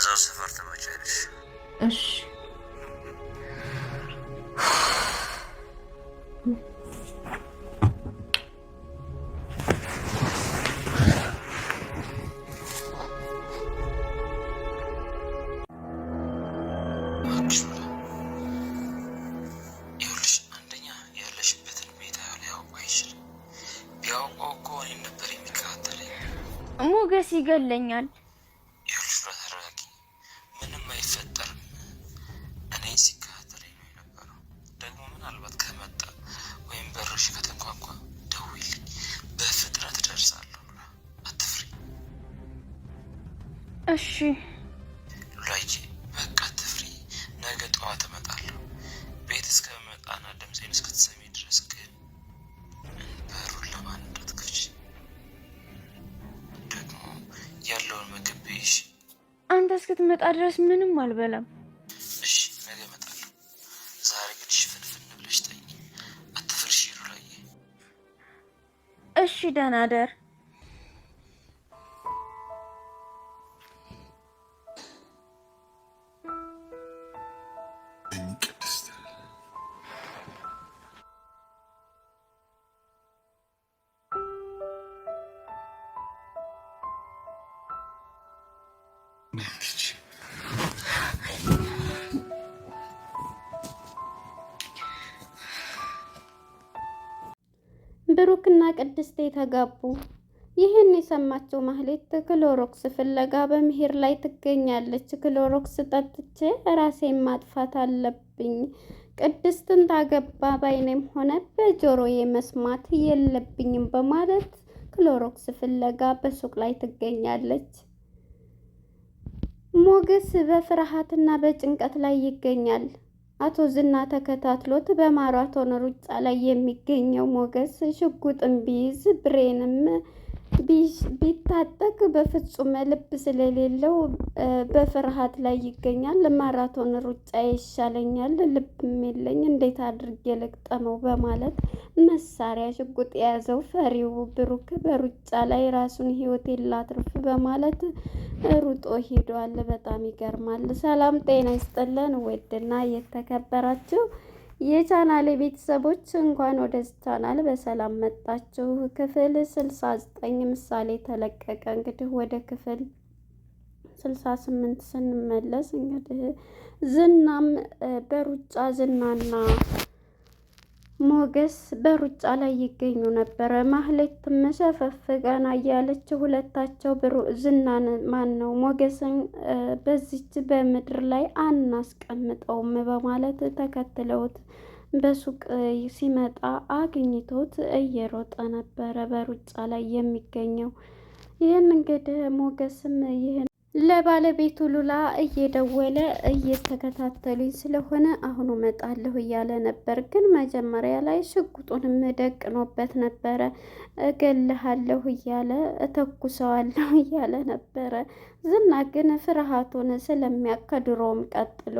እዛው ሰፈር ትመጫለሽ። እሺ ይኸውልሽ፣ አንደኛ ያለሽበትን ሁኔታ ሊያውቁ አይችልም። ቢያውቀው እኮ እኔን ነበር የሚከታተለኝ። ሞገስ ይገለኛል። ይኸውልሽ፣ ተረጋጊ፣ ምንም አይፈጠርም። እኔ ሲከታተለኝ ነው የነበረው። ደግሞ ምናልባት ከመጣ ወይም በርሽ ከተንኳኳ ደውይልኝ፣ በፍጥነት ደርሳለሁ። አትፍሪ። እሺ ሉላዬ፣ በቃ አትፍሪ። ነገ ጠዋት እመጣለሁ። ቤት እስከመጣና ድምፄን እስክትሰሚ ድረስ ግን በሩን ለማን እንዳትከፍቺ። ደግሞ ያለውን ምግብ ብይሽ። አንተ እስክትመጣ ድረስ ምንም አልበላም። እሺ፣ ነገ እመጣለሁ። ዛሬ ግን ሽፍንፍን ብለሽ ተኝ። አትፍርሺ ሉላዬ። እሺ ደህና ደር። ብሩክና ቅድስት ተጋቡ። ይህን የሰማቸው ማህሌት ክሎሮክስ ፍለጋ በመሄድ ላይ ትገኛለች። ክሎሮክስ ጠጥቼ ራሴን ማጥፋት አለብኝ፣ ቅድስትን ታገባ ባይኔም ሆነ በጆሮዬ መስማት የለብኝም በማለት ክሎሮክስ ፍለጋ በሱቅ ላይ ትገኛለች። ሞገስ በፍርሃትና በጭንቀት ላይ ይገኛል። አቶ ዝና ተከታትሎት በማራቶን ሩጫ ላይ የሚገኘው ሞገስ ሽጉጥን ቢይዝ ብሬንም ቢታጠቅ በፍጹም ልብ ስለሌለው በፍርሃት ላይ ይገኛል። ማራቶን ሩጫ ይሻለኛል፣ ልብም የለኝ፣ እንዴት አድርጌ ልቅጠመው በማለት መሳሪያ ሽጉጥ የያዘው ፈሪው ብሩክ በሩጫ ላይ ራሱን ሕይወቴን ላትርፍ በማለት ሩጦ ሄዷል። በጣም ይገርማል። ሰላም ጤና ይስጥልን ውድና የተከበራችሁ የቻናሌ ቤተሰቦች እንኳን ወደ ቻናል በሰላም መጣችሁ። ክፍል 69 ምሳሌ ተለቀቀ። እንግዲህ ወደ ክፍል 68 ስንመለስ እንግዲህ ዝናም በሩጫ ዝናና ሞገስ በሩጫ ላይ ይገኙ ነበረ። ማህሌት መሸፈፍ ገና እያለች ሁለታቸው ዝናን ማን ነው ሞገስን በዚች በምድር ላይ አናስቀምጠውም በማለት ተከትለውት በሱቅ ሲመጣ አግኝቶት እየሮጠ ነበረ በሩጫ ላይ የሚገኘው። ይህን እንግዲህ ሞገስም ይህን ለባለቤቱ ሉላ እየደወለ እየተከታተሉኝ ስለሆነ አሁኑ እመጣለሁ እያለ ነበር። ግን መጀመሪያ ላይ ሽጉጡንም ደቅኖበት ነበረ። እገልሃለሁ እያለ እተኩሰዋለሁ እያለ ነበረ። ዝና ግን ፍርሃቱን ስለሚያውቅ ከድሮም ቀጥሎ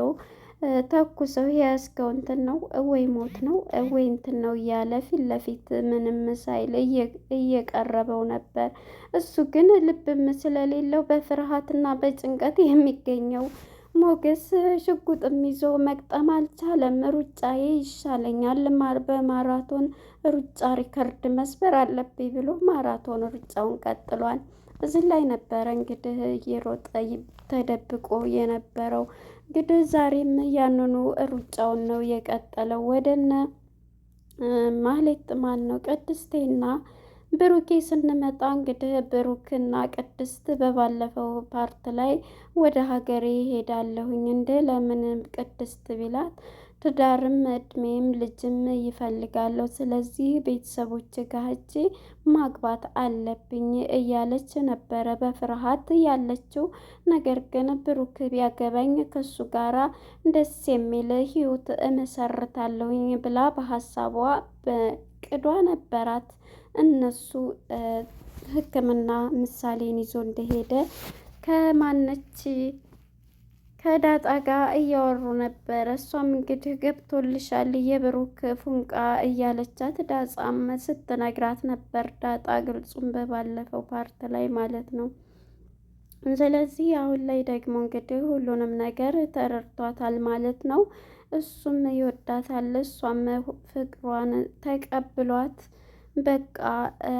ተኩሰው የያዝከው እንትን ነው ወይ ሞት ነው ወይ እንትን ነው እያለ ፊት ለፊት ምንም ሳይል እየቀረበው ነበር። እሱ ግን ልብም ስለሌለው በፍርሃትና በጭንቀት የሚገኘው ሞገስ ሽጉጥም ይዞ መቅጠም አልቻለም። ሩጫዬ ይሻለኛል፣ በማራቶን ሩጫ ሪከርድ መስበር አለብኝ ብሎ ማራቶን ሩጫውን ቀጥሏል። እዚህ ላይ ነበረ እንግዲህ እየሮጠ ተደብቆ የነበረው። እንግዲህ ዛሬም ያንኑ ሩጫውን ነው የቀጠለው። ወደነ ማህሌት ማን ነው ቅድስቴና ብሩኬ ስንመጣ እንግዲህ ብሩክና ቅድስት በባለፈው ፓርት ላይ ወደ ሀገሬ ሄዳለሁኝ እንደ ለምን ቅድስት ቢላት ትዳርም እድሜም ልጅም ይፈልጋለሁ፣ ስለዚህ ቤተሰቦች ጋር ሄጄ ማግባት አለብኝ እያለች ነበረ በፍርሃት ያለችው። ነገር ግን ብሩክ ቢያገባኝ ከሱ ጋራ ደስ የሚል ህይወት እመሰርታለሁኝ ብላ በሀሳቧ በቅዷ ነበራት። እነሱ ሕክምና ምሳሌን ይዞ እንደሄደ ከማነች ከዳጣ ጋር እያወሩ ነበረ። እሷም እንግዲህ ገብቶልሻል የብሩክ ፉንቃ እያለቻት ዳጣም ስትነግራት ነበር። ዳጣ ግልጹም በባለፈው ፓርት ላይ ማለት ነው። ስለዚህ አሁን ላይ ደግሞ እንግዲህ ሁሉንም ነገር ተረድቷታል ማለት ነው። እሱም ይወዳታል፣ እሷም ፍቅሯን ተቀብሏት በቃ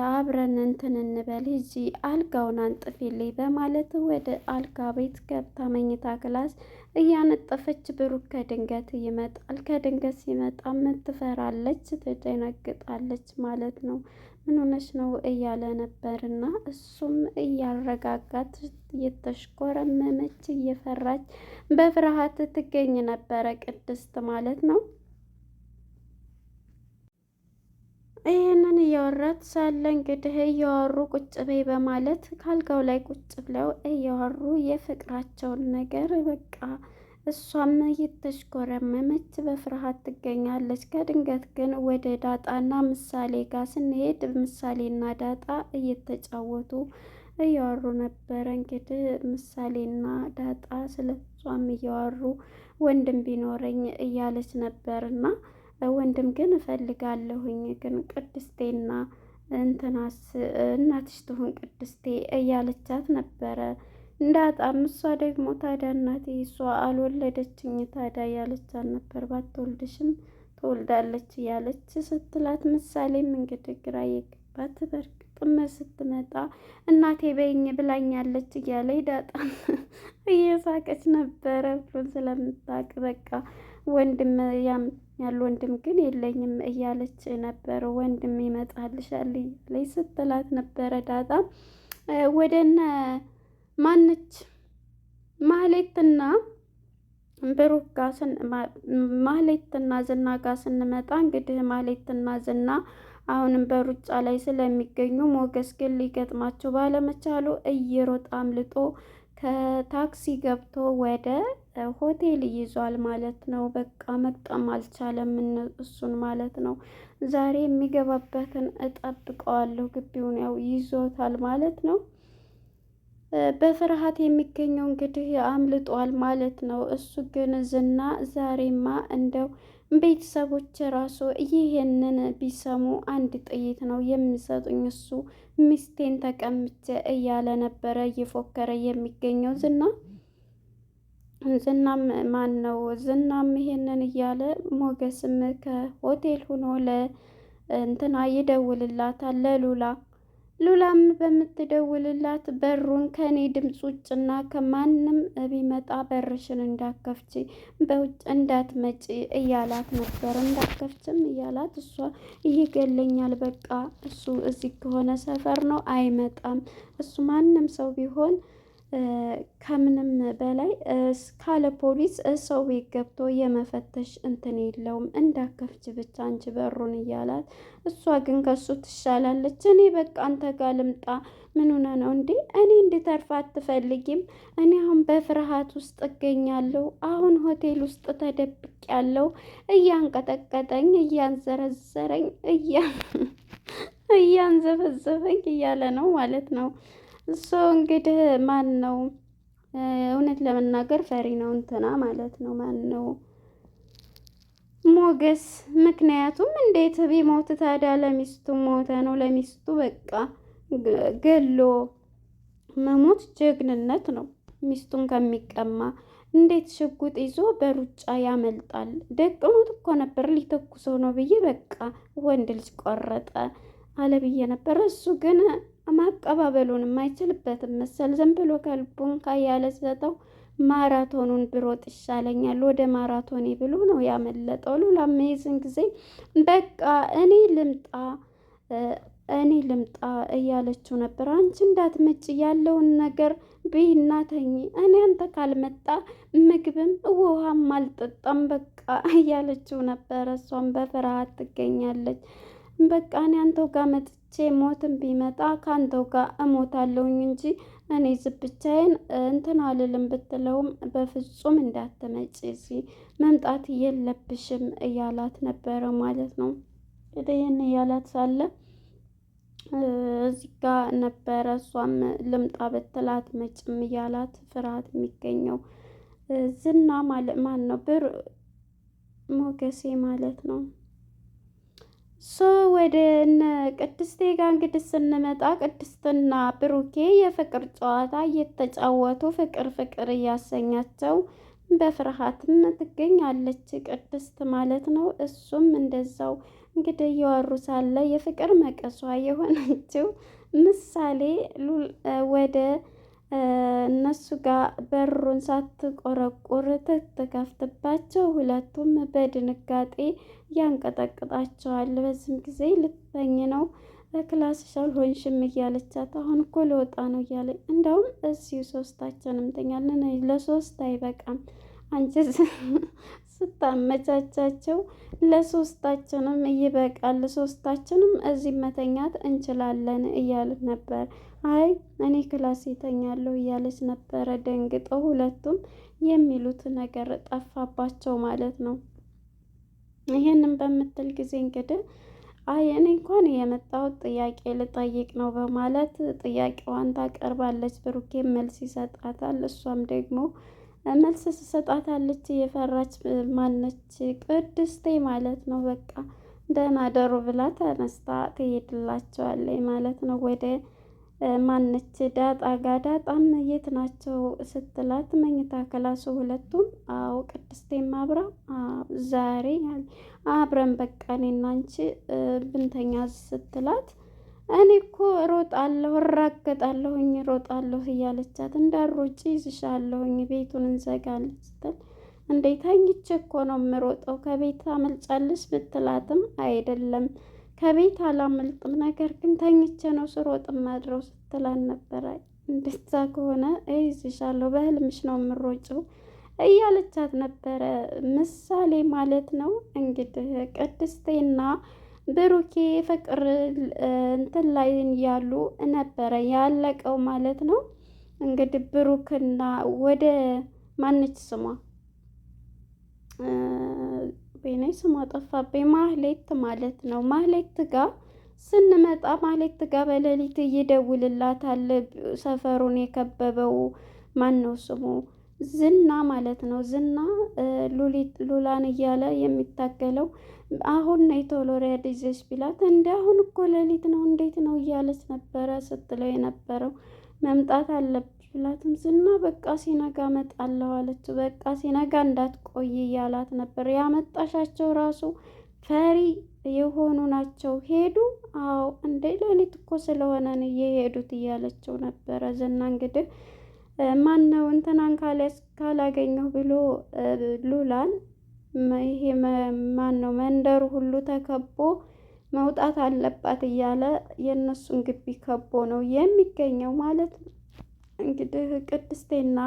አብረን እንትን እንበል ሂጂ አልጋውን አንጥፊልኝ በማለት ወደ አልጋ ቤት ገብታ መኝታ ክላስ እያነጠፈች ብሩክ ከድንገት ይመጣል። ከድንገት ሲመጣም ትፈራለች፣ ትደነግጣለች ማለት ነው። ምን ሆነች ነው እያለ ነበርና እሱም እያረጋጋት እየተሽኮረመመች እየፈራች በፍርሃት ትገኝ ነበረ ቅድስት ማለት ነው። ይህንን እያወራት ሳለ እንግዲህ እያወሩ ቁጭ በይ በማለት ካልጋው ላይ ቁጭ ብለው እያወሩ የፍቅራቸውን ነገር በቃ እሷም እየተሽኮረመመች በፍርሃት ትገኛለች። ከድንገት ግን ወደ ዳጣና ምሳሌ ጋር ስንሄድ ምሳሌና ዳጣ እየተጫወቱ እያወሩ ነበረ። እንግዲህ ምሳሌና ዳጣ ስለ እሷም እያወሩ ወንድም ቢኖረኝ እያለች ነበርና ወንድም ግን እፈልጋለሁኝ ግን ቅድስቴና እንትናስ እናትሽ ትሁን ቅድስቴ እያለቻት ነበረ። እንዳጣም እሷ ደግሞ ታዲያ እናቴ እሷ አልወለደችኝ ታዲያ እያለቻት ነበር። ባትወልድሽም ትወልዳለች እያለች ስትላት ምሳሌም እንግዲህ ግራ የገባት በእርግጥም ስትመጣ እናቴ በይኝ ብላኛለች እያለ ዳጣም እየሳቀች ነበረ ብሎ ስለምታውቅ በቃ ወንድም ያል ወንድም ግን የለኝም እያለች ነበረ። ወንድም ይመጣልሻል እያለች ስትላት ነበረ። ዳጣ ወደነ ማነች ማህሌትና ብሩክ ጋር ማህሌትና ዝና ጋር ስንመጣ እንግዲህ ማህሌትና ዝና አሁንም በሩጫ ላይ ስለሚገኙ ሞገስ ግን ሊገጥማቸው ባለመቻሉ እየሮጠ አምልጦ ከታክሲ ገብቶ ወደ ሆቴል ይዟል ማለት ነው። በቃ መጣም አልቻለም እሱን ማለት ነው። ዛሬ የሚገባበትን እጠብቀዋለሁ፣ ግቢውን ያው ይዞታል ማለት ነው። በፍርሃት የሚገኘው እንግዲህ አምልጧል ማለት ነው። እሱ ግን ዝና ዛሬማ እንደው ቤተሰቦች ራሱ ይሄንን ቢሰሙ አንድ ጥይት ነው የሚሰጡኝ፣ እሱ ሚስቴን ተቀምቼ እያለ ነበረ እየፎከረ የሚገኘው ዝናም ማን ነው ዝናም ይሄንን እያለ ሞገስም ከሆቴል ሆኖ ለእንትና ይደውልላታል ሉላም በምትደውልላት በሩን ከኔ ድምፅ ውጭና ከማንም ቢመጣ በርሽን እንዳከፍቺ በውጭ እንዳትመጪ እያላት ነበር። እንዳትከፍችም እያላት እሷ ይገለኛል፣ በቃ እሱ እዚህ ከሆነ ሰፈር ነው አይመጣም፣ እሱ ማንም ሰው ቢሆን ከምንም በላይ ካለ ፖሊስ ሰው ቤት ገብቶ የመፈተሽ እንትን የለውም፣ እንዳከፍች ብቻ አንቺ በሩን እያላት፣ እሷ ግን ከሱ ትሻላለች። እኔ በቃ አንተ ጋር ልምጣ፣ ምን ሆነ ነው እንዴ? እኔ እንድተርፍ አትፈልጊም? እኔ አሁን በፍርሃት ውስጥ እገኛለሁ። አሁን ሆቴል ውስጥ ተደብቄያለሁ። እያንቀጠቀጠኝ፣ እያንዘረዘረኝ፣ እያንዘፈዘፈኝ እያለ ነው ማለት ነው። እሱ እንግዲህ ማን ነው እውነት ለመናገር ፈሪ ነው እንትና ማለት ነው። ማን ነው ሞገስ። ምክንያቱም እንዴት ቢሞት ታዲያ ለሚስቱ ሞተ ነው። ለሚስቱ በቃ ገሎ መሞት ጀግንነት ነው። ሚስቱን ከሚቀማ እንዴት ሽጉጥ ይዞ በሩጫ ያመልጣል? ደቅኖት እኮ ነበር ሊተኩሰው ነው ብዬ በቃ ወንድ ልጅ ቆረጠ አለ ብዬ ነበር። እሱ ግን ማቀባበሉን የማይችልበትም መሰል ዝም ብሎ ከልቡን ካያለ ሰጠው። ማራቶኑን ብሮጥ ይሻለኛል ወደ ማራቶኔ ብሎ ነው ያመለጠው። ሉላም ይዝን ጊዜ በቃ እኔ ልምጣ እያለችው ነበር። አንቺ እንዳትመጭ ያለውን ነገር ብይና ተኝ፣ እኔ አንተ ካልመጣ ምግብም ውሃም አልጠጣም በቃ እያለችው ነበረ። እሷም በፍርሃት ትገኛለች። በቃ እኔ አንተው ጋር መጥቼ ሞትም ቢመጣ ከአንተው ጋር እሞታለሁኝ እንጂ እኔ ዝብቻዬን እንትን አልልም ብትለውም በፍጹም እንዳትመጪ እዚህ መምጣት የለብሽም እያላት ነበረ ማለት ነው። ይህን እያላት ሳለ እዚህ ጋር ነበረ እሷም ልምጣ ብትላት መጭም እያላት ፍርሃት የሚገኘው ዝና ማለት ማን ነው ሞገሴ ማለት ነው። ወደ እነ ቅድስቴ ጋር እንግዲህ ስንመጣ ቅድስትና ብሩኬ የፍቅር ጨዋታ እየተጫወቱ ፍቅር ፍቅር እያሰኛቸው በፍርሃትም ትገኛለች ቅድስት ማለት ነው። እሱም እንደዛው እንግዲህ እያወሩ ሳለ የፍቅር መቀሷ የሆነችው ምሳሌ ወደ እነሱ ጋር በሩን ሳትቆረቁር ትከፍትባቸው ሁለቱም በድንጋጤ ያንቀጠቅጣቸዋል። በዚህም ጊዜ ልትተኝ ነው ክላስሽ አልሆንሽም እያለቻት አሁን እኮ ልወጣ ነው እያለ እንደውም እዚሁ ሶስታችንም እንተኛለን ለሶስት አይበቃም አንቺ ስታመቻቻቸው ለሶስታችንም ይበቃል፣ ሶስታችንም እዚህ መተኛት እንችላለን እያሉት ነበር። አይ እኔ ክላስ ይተኛለሁ እያለች ነበረ። ደንግጠው ሁለቱም የሚሉት ነገር ጠፋባቸው ማለት ነው። ይሄንን በምትል ጊዜ እንግዲህ አይ እኔ እንኳን የመጣሁት ጥያቄ ልጠይቅ ነው በማለት ጥያቄዋን ታቀርባለች። ብሩኬ መልስ ይሰጣታል። እሷም ደግሞ መልስ ትሰጣታለች። የፈራች ማነች ቅድስቴ ማለት ነው። በቃ ደህና ደሩ ብላ ተነስታ ትሄድላቸዋለች ማለት ነው ወደ ማነች ዳጣ ጋ። ዳጣም የት ናቸው ስትላት መኝታ ክላሱ ሁለቱም። አዎ ቅድስቴም አብራ ዛሬ አብረን በቃ እኔና አንቺ ብንተኛ ስትላት እኔ እኮ እሮጣለሁ እራገጣለሁኝ እሮጣለሁ እያለቻት እንዳሮጪ ይዝሻለሁኝ ቤቱን እንዘጋለን ስትል እንዴ ተኝቼ እኮ ነው የምሮጠው ከቤት አመልጫለሽ ብትላትም አይደለም ከቤት አላመልጥም ነገር ግን ተኝቼ ነው ስሮጥ ማድረው ስትላን ነበረ። እንደዛ ከሆነ እይዝሻለሁ በህልምሽ ነው የምሮጭው እያለቻት ነበረ ምሳሌ ማለት ነው። እንግዲህ ቅድስቴና ብሩኬ ፍቅር እንትን ላይ ያሉ ነበረ ያለቀው ማለት ነው። እንግዲህ ብሩክና ወደ ማነች ስሟ ወይኔ ስሟ ጠፋብኝ፣ ማህሌት ማለት ነው። ማህሌት ጋር ስንመጣ ማህሌት ጋር በሌሊት እየደውልላታል። ሰፈሩን የከበበው ማን ነው ስሙ? ዝና ማለት ነው። ዝና ሉላን እያለ የሚታገለው አሁን ነይ ቶሎ ሪያድ ይዘሽ ቢላት እንደ አሁን እኮ ሌሊት ነው እንዴት ነው እያለች ነበረ ስትለው የነበረው። መምጣት አለብሽ ብላትም ዝና በቃ ሲነጋ እመጣለሁ አለችው። በቃ ሲነጋ እንዳትቆይ እያላት ነበር። ያመጣሻቸው ራሱ ፈሪ የሆኑ ናቸው። ሄዱ? አዎ እንዴ ሌሊት እኮ ስለሆነ ነው የሄዱት እያለችው ነበረ። ዝና እንግዲህ ማን ነው እንትናን ካላገኘው ብሎ ሉላን ይሄ ማን ነው መንደሩ ሁሉ ተከቦ መውጣት አለባት እያለ የእነሱን ግቢ ከቦ ነው የሚገኘው ማለት ነው። እንግዲህ ቅድስቴና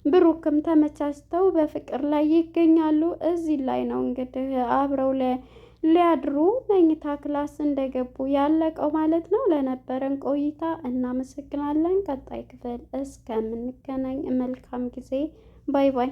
ብሩክም ተመቻችተው በፍቅር ላይ ይገኛሉ። እዚህ ላይ ነው እንግዲህ አብረው ሊያድሩ መኝታ ክላስ እንደገቡ ያለቀው ማለት ነው። ለነበረን ቆይታ እናመሰግናለን። ቀጣይ ክፍል እስከምንገናኝ መልካም ጊዜ። ባይ ባይ።